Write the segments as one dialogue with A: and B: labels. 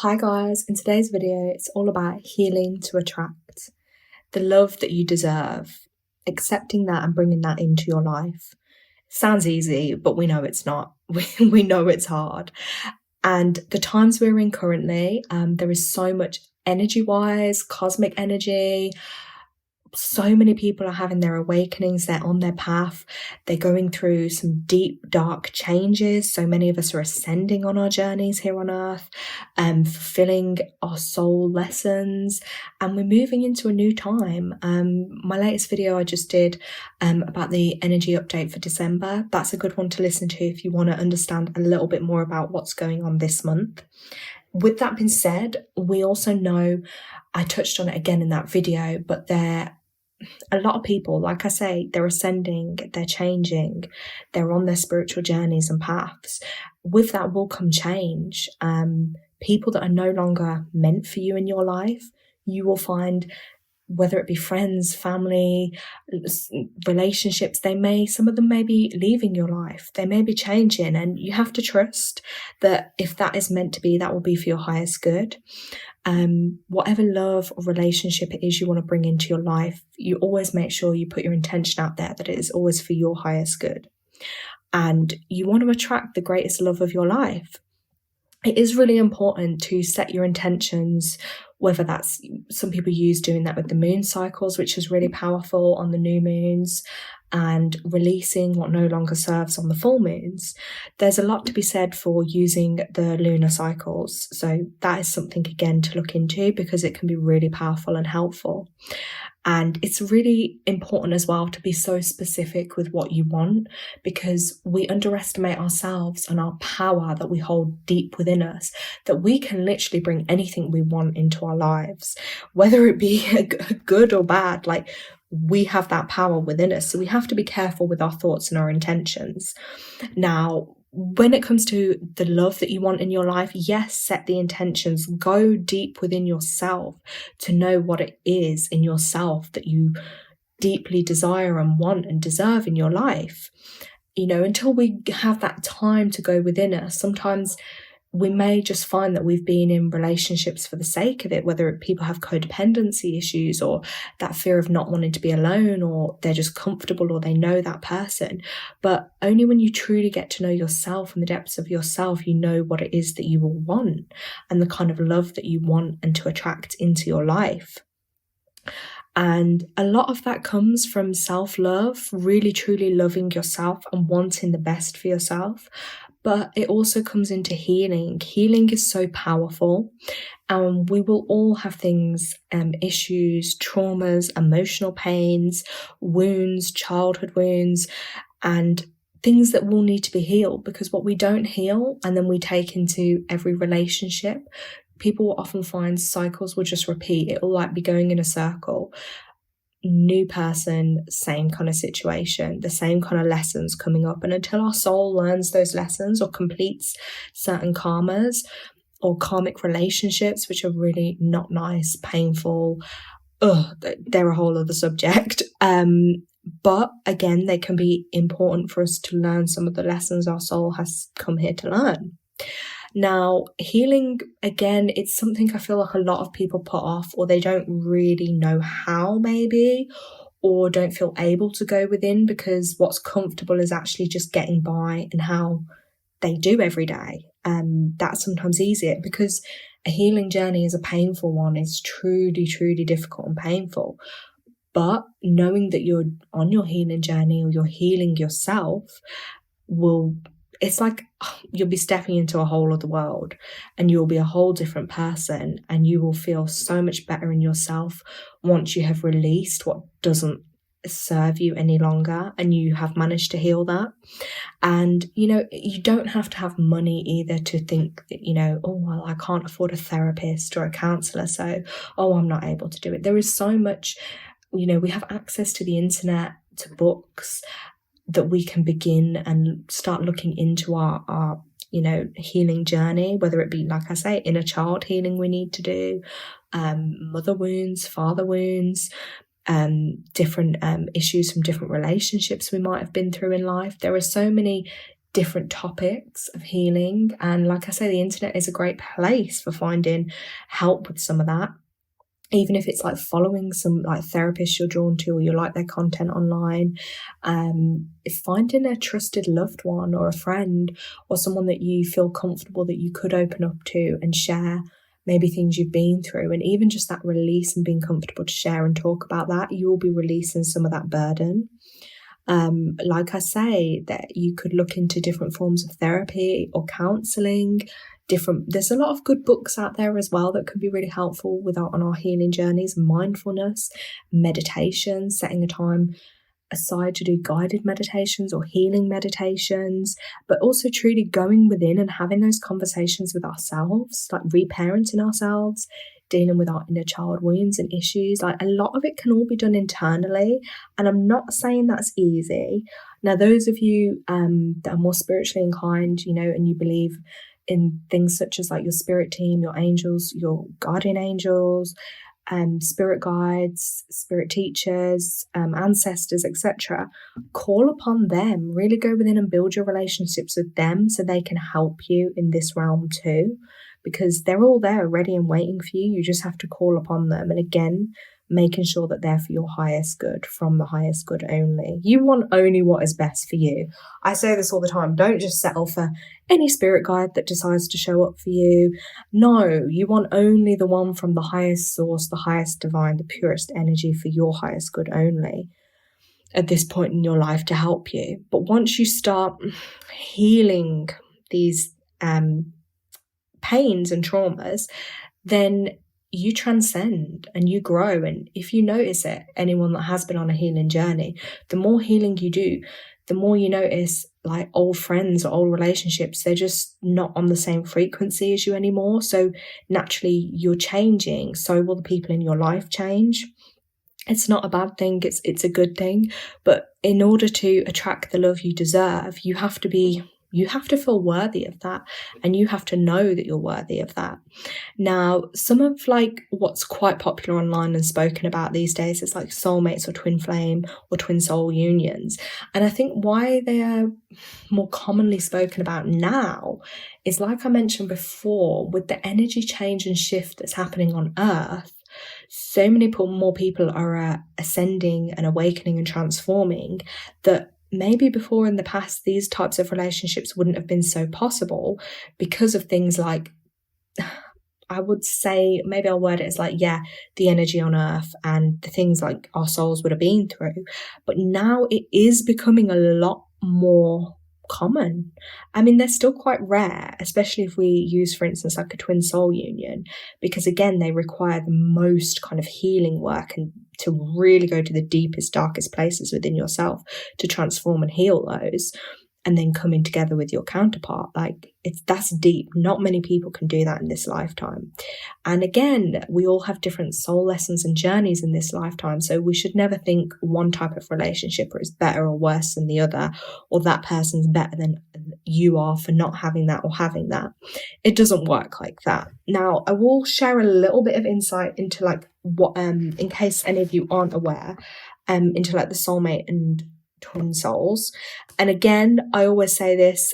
A: Hi guys, in today's video it's all about healing to attract the love that you deserve, accepting that and bringing that into your life. Sounds easy, but we know it's not. We know it's hard. And the times we're in currently, there is so much energy-wise, cosmic energy. So many people are having their awakenings, they're on their path, they're going through some deep, dark changes. So many of us are ascending on our journeys here on earth, fulfilling our soul lessons, and we're moving into a new time. My latest video I just did about the energy update for December. That's a good one to listen to if you want to understand a little bit more about what's going on this month. With that being said, we also know, I touched on it again in that video, but a lot of people, like I say, they're ascending, they're changing, they're on their spiritual journeys and paths. With that will come change. People that are no longer meant for you in your life, you will find, whether it be friends, family, relationships, some of them may be leaving your life, they may be changing, and you have to trust that if that is meant to be, that will be for your highest good. Whatever love or relationship it is you want to bring into your life, you always make sure you put your intention out there that it is always for your highest good. And you want to attract the greatest love of your life. It is really important to set your intentions, whether that's, some people use doing that with the moon cycles, which is really powerful on the new moons, and releasing what no longer serves on the full moons. There's a lot to be said for using the lunar cycles. So that is something again to look into, because it can be really powerful and helpful. And it's really important as well to be so specific with what you want, because we underestimate ourselves and our power that we hold deep within us, that we can literally bring anything we want into our lives, whether it be good or bad. Like, we have that power within us. So we have to be careful with our thoughts and our intentions. Now, when it comes to the love that you want in your life, yes, set the intentions, go deep within yourself to know what it is in yourself that you deeply desire and want and deserve in your life. You know, until we have that time to go within us, sometimes we may just find that we've been in relationships for the sake of it, whether people have codependency issues or that fear of not wanting to be alone, or they're just comfortable or they know that person. But only when you truly get to know yourself and the depths of yourself, you know what it is that you will want and the kind of love that you want and to attract into your life. And a lot of that comes from self-love, really truly loving yourself and wanting the best for yourself. But it also comes into healing. Healing is so powerful, and we will all have things, issues, traumas, emotional pains, wounds, childhood wounds, and things that will need to be healed, because what we don't heal and then we take into every relationship, people will often find cycles will just repeat. It will like be going in a circle. New person, same kind of situation, the same kind of lessons coming up. And until our soul learns those lessons or completes certain karmas or karmic relationships, which are really not nice, painful, they're a whole other subject. But again, they can be important for us to learn some of the lessons our soul has come here to learn. Now, healing, again, it's something I feel like a lot of people put off, or they don't really know how, maybe, or don't feel able to go within, because what's comfortable is actually just getting by and how they do every day. That's sometimes easier, because a healing journey is a painful one. It's truly, truly difficult and painful. But knowing that you're on your healing journey or you're healing yourself it's like you'll be stepping into a whole other world, and you'll be a whole different person, and you will feel so much better in yourself once you have released what doesn't serve you any longer and you have managed to heal that. And, you know, you don't have to have money either to think that, you know, oh, well, I can't afford a therapist or a counsellor, so, oh, I'm not able to do it. There is so much, you know, we have access to the internet, to books, that we can begin and start looking into our you know, healing journey, whether it be, like I say, inner child healing we need to do, mother wounds, father wounds, different issues from different relationships we might have been through in life. There are so many different topics of healing. And like I say, the internet is a great place for finding help with some of that. Even if it's like following some like therapists you're drawn to, or you like their content online, finding a trusted loved one or a friend or someone that you feel comfortable that you could open up to and share maybe things you've been through, and even just that release and being comfortable to share and talk about that, you will be releasing some of that burden. Like I say, that you could look into different forms of therapy or counselling. There's a lot of good books out there as well that can be really helpful on our healing journeys. Mindfulness, meditation, setting a time aside to do guided meditations or healing meditations, but also truly going within and having those conversations with ourselves, like reparenting ourselves, dealing with our inner child wounds and issues. Like, a lot of it can all be done internally, and I'm not saying that's easy. Now, those of you that are more spiritually inclined, and you believe in things such as like your spirit team, your angels, your guardian angels, spirit guides, spirit teachers, ancestors, etc., call upon them. Really go within and build your relationships with them so they can help you in this realm too, because they're all there ready and waiting for you. You just have to call upon them. And again, making sure that they're for your highest good, from the highest good only. You want only what is best for you. I say this all the time. Don't just settle for any spirit guide that decides to show up for you. No, you want only the one from the highest source, the highest divine, the purest energy for your highest good only at this point in your life to help you. But once you start healing these pains and traumas, then you transcend and you grow. And if you notice it, anyone that has been on a healing journey, the more healing you do, the more you notice like old friends or old relationships, they're just not on the same frequency as you anymore. So naturally you're changing. So will the people in your life change. It's not a bad thing. It's a good thing. But in order to attract the love you deserve, you have to feel worthy of that, and you have to know that you're worthy of that. Now, some of like what's quite popular online and spoken about these days is like soulmates or twin flame or twin soul unions. And I think why they are more commonly spoken about now is, like I mentioned before, with the energy change and shift that's happening on Earth, so many more people are ascending and awakening and transforming that maybe before in the past these types of relationships wouldn't have been so possible because of things like, I would say, maybe I'll word it as like, the energy on Earth and the things like our souls would have been through. But now it is becoming a lot more common. I mean, they're still quite rare, especially if we use, for instance, like a twin soul union, because again, they require the most kind of healing work and to really go to the deepest, darkest places within yourself to transform and heal those. And then coming together with your counterpart, that's deep. Not many people can do that in this lifetime. And again, we all have different soul lessons and journeys in this lifetime. So we should never think one type of relationship is better or worse than the other, or that person's better than you are for not having that or having that. It doesn't work like that. Now, I will share a little bit of insight into like what, in case any of you aren't aware, into like the soulmate and twin souls. And again, I always say this,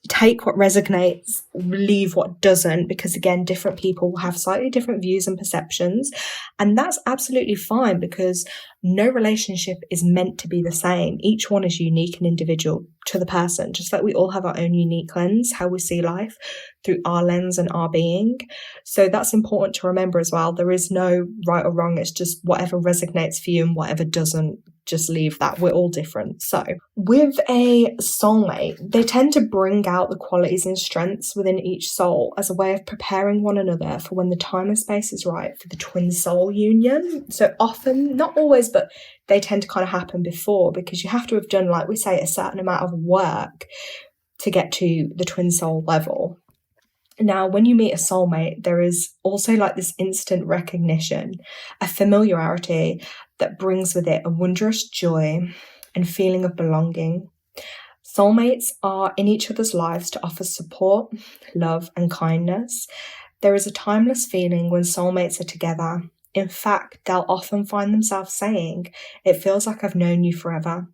A: take what resonates, leave what doesn't, because again, different people will have slightly different views and perceptions, and that's absolutely fine, because no relationship is meant to be the same. Each one is unique and individual to the person, just like we all have our own unique lens, how we see life through our lens and our being. So that's important to remember as well. There is no right or wrong. It's just whatever resonates for you and whatever doesn't, just leave that. We're all different. So with a soulmate, they tend to bring out the qualities and strengths within each soul as a way of preparing one another for when the time and space is right for the twin soul union. So often, not always, but they tend to kind of happen before, because you have to have done, like we say, a certain amount of work to get to the twin soul level. Now, when you meet a soulmate, there is also like this instant recognition, a familiarity that brings with it a wondrous joy and feeling of belonging. Soulmates are in each other's lives to offer support, love, and kindness. There is a timeless feeling when soulmates are together. In fact, they'll often find themselves saying, "It feels like I've known you forever,"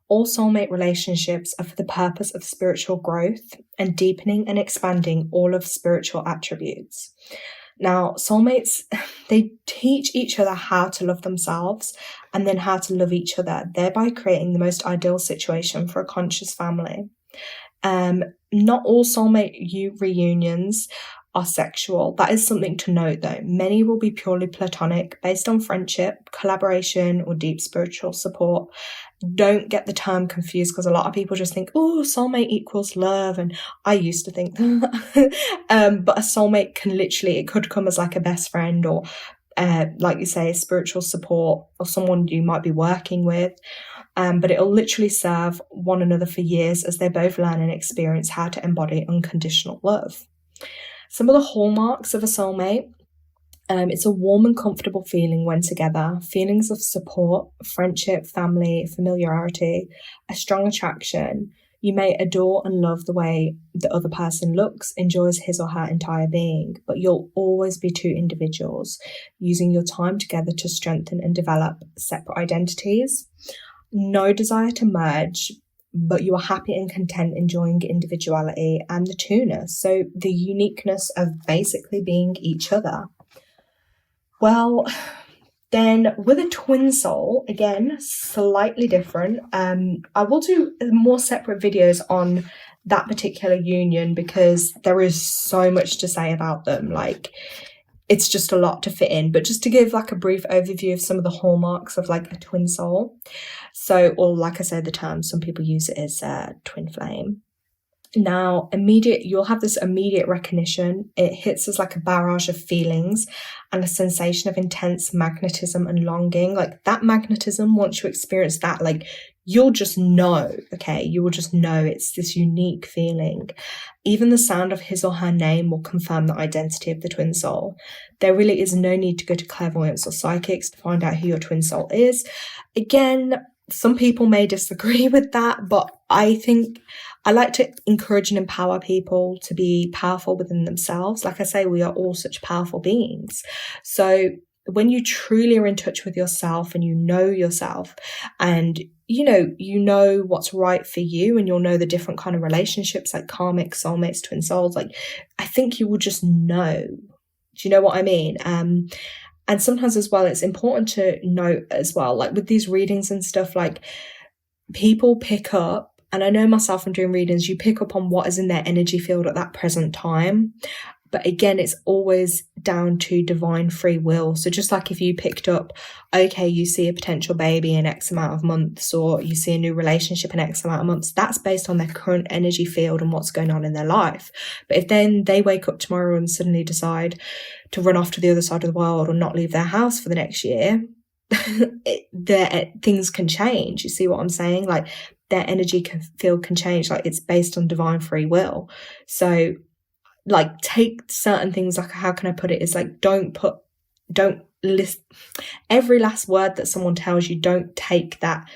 A: All soulmate relationships are for the purpose of spiritual growth and deepening and expanding all of spiritual attributes. Now, soulmates, they teach each other how to love themselves and then how to love each other, thereby creating the most ideal situation for a conscious family. Not all soulmate reunions are sexual. That is something to note though. Many will be purely platonic, based on friendship, collaboration, or deep spiritual support. Don't get the term confused, because a lot of people just think, oh, soulmate equals love, and I used to think that. But a soulmate can literally, it could come as like a best friend, or like you say, spiritual support, or someone you might be working with. But it'll literally serve one another for years as they both learn and experience how to embody unconditional love. Some of the hallmarks of a soulmate: it's a warm and comfortable feeling when together, feelings of support, friendship, family, familiarity, a strong attraction. You may adore and love the way the other person looks, enjoys his or her entire being, but you'll always be two individuals, using your time together to strengthen and develop separate identities. No desire to merge, but you are happy and content enjoying individuality and the two-ness, so the uniqueness of basically being each other. Well, then with a twin soul, again, slightly different. I will do more separate videos on that particular union, because there is so much to say about them. Like, it's just a lot to fit in, but just to give like a brief overview of some of the hallmarks of like a twin soul. So, or like I said, the term, some people use it as twin flame. Now, you'll have this immediate recognition. It hits as like a barrage of feelings and a sensation of intense magnetism and longing. Like that magnetism, once you experience that, like you'll just know, okay? You will just know it's this unique feeling. Even the sound of his or her name will confirm the identity of the twin soul. There really is no need to go to clairvoyants or psychics to find out who your twin soul is. Again, some people may disagree with that, but I think I like to encourage and empower people to be powerful within themselves. Like I say, we are all such powerful beings. So when you truly are in touch with yourself and you know yourself, and you know what's right for you, and you'll know the different kind of relationships like karmic, soulmates, twin souls, like I think you will just know. Do you know what I mean? And sometimes as well, it's important to note as well, like with these readings and stuff, like people pick up, and I know myself from doing readings, you pick up on what is in their energy field at that present time. But again, it's always down to divine free will. So just like if you picked up, okay, you see a potential baby in X amount of months, or you see a new relationship in X amount of months, that's based on their current energy field and what's going on in their life. But if then they wake up tomorrow and suddenly decide to run off to the other side of the world or not leave their house for the next year, things can change. You see what I'm saying? Like their energy field can change. Like it's based on divine free will. So like take certain things, like how can I put it, is like don't list every last word that someone tells you. Don't take that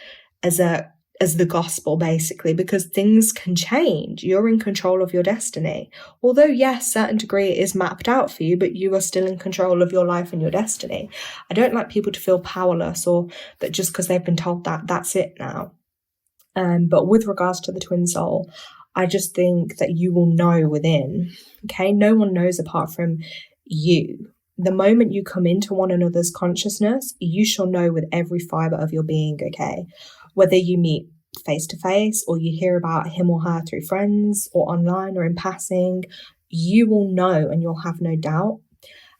A: as the gospel, basically, because things can change. You're in control of your destiny. Although yes, certain degree it is mapped out for you, but you are still in control of your life and your destiny. I don't like people to feel powerless, or that just because they've been told that, that's it now. But with regards to the twin soul, I just think that you will know within, okay? No one knows apart from you. The moment you come into one another's consciousness, you shall know with every fiber of your being, okay? Whether you meet face to face, or you hear about him or her through friends or online or in passing, you will know, and you'll have no doubt.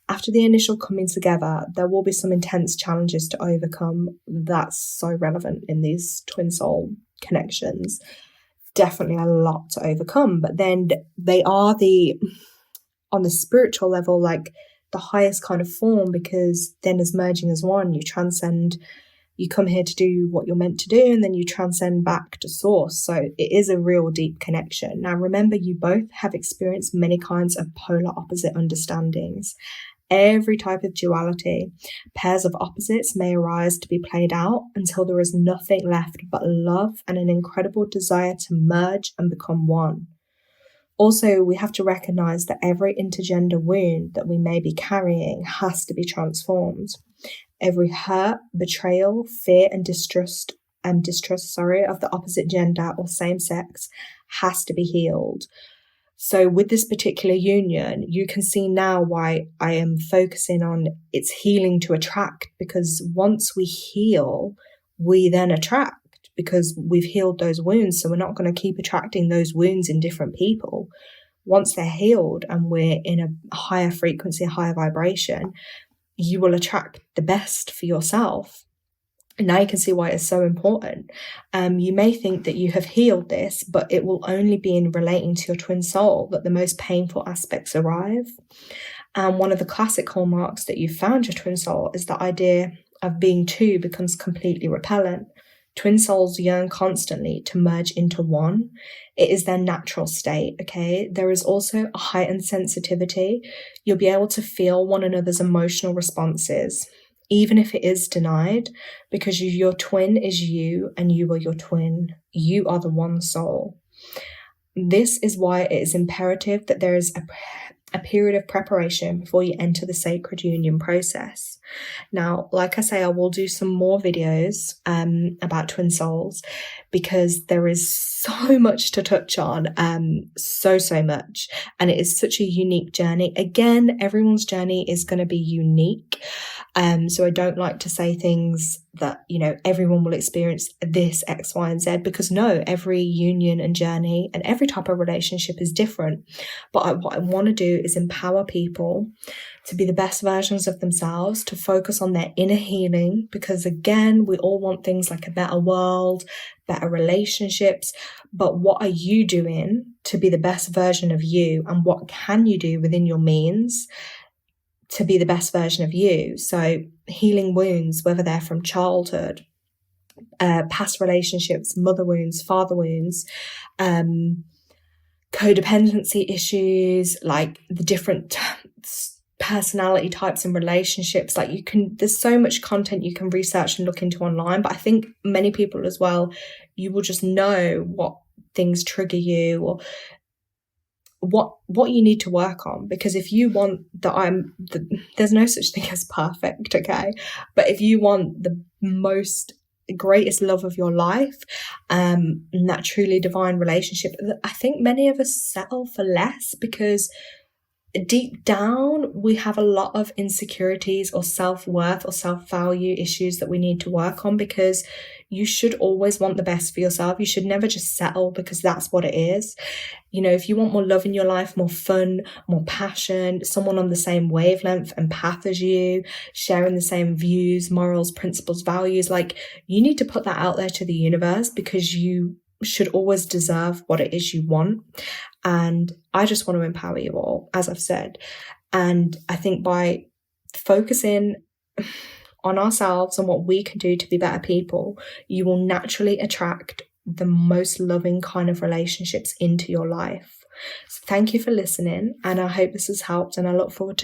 A: After the initial coming together, there will be some intense challenges to overcome. That's so relevant in these twin soul connections. Definitely a lot to overcome, but then they are on the spiritual level, like the highest kind of form, because then as merging as one, you transcend, you come here to do what you're meant to do, and then you transcend back to source. So it is a real deep connection. Now remember, you both have experienced many kinds of polar opposite understandings. Every type of duality, pairs of opposites may arise to be played out until there is nothing left but love and an incredible desire to merge and become one. Also, we have to recognize that every intergender wound that we may be carrying has to be transformed. Every hurt, betrayal, fear, and distrust distrust, of the opposite gender or same sex has to be healed. So with this particular union, you can see now why I am focusing on it's healing to attract, because once we heal, we then attract, because we've healed those wounds. So we're not going to keep attracting those wounds in different people. Once they're healed and we're in a higher frequency, a higher vibration, you will attract the best for yourself. And now you can see why it's so important. You may think that you have healed this, but it will only be in relating to your twin soul that the most painful aspects arrive. And one of the classic hallmarks that you found your twin soul is the idea of being two becomes completely repellent. Twin souls yearn constantly to merge into one. It is their natural state, okay? There is also a heightened sensitivity. You'll be able to feel one another's emotional responses, even if it is denied, because your twin is you and you are your twin. You are the one soul. This is why it is imperative that there is a period of preparation before you enter the sacred union process. Now, like I say, I will do some more videos about twin souls, because there is so much to touch on, so much, and it is such a unique journey. Again, everyone's journey is going to be unique. So I don't like to say things that, everyone will experience this X, Y, and Z, because no, every union and journey and every type of relationship is different. But what I want to do is empower people to be the best versions of themselves, to focus on their inner healing, because again, we all want things like a better world, better relationships, but what are you doing to be the best version of you, and what can you do within your means to be the best version of you? So healing wounds, whether they're from childhood, past relationships, mother wounds, father wounds, codependency issues, like the different personality types and relationships. Like there's so much content you can research and look into online, but I think many people as well, you will just know what things trigger you, or what you need to work on. Because if you want there's no such thing as perfect, okay? But if you want the greatest love of your life, and that truly divine relationship, I think many of us settle for less, because deep down we have a lot of insecurities or self-worth or self-value issues that we need to work on, because you should always want the best for yourself. You should never just settle because that's what it is. If you want more love in your life, more fun, more passion, someone on the same wavelength and path as you, sharing the same views, morals, principles, values, like, you need to put that out there to the universe, because you should always deserve what it is you want. And I just want to empower you all, as I've said. And I think by focusing on ourselves and what we can do to be better people, you will naturally attract the most loving kind of relationships into your life. So thank you for listening, and I hope this has helped, and I look forward to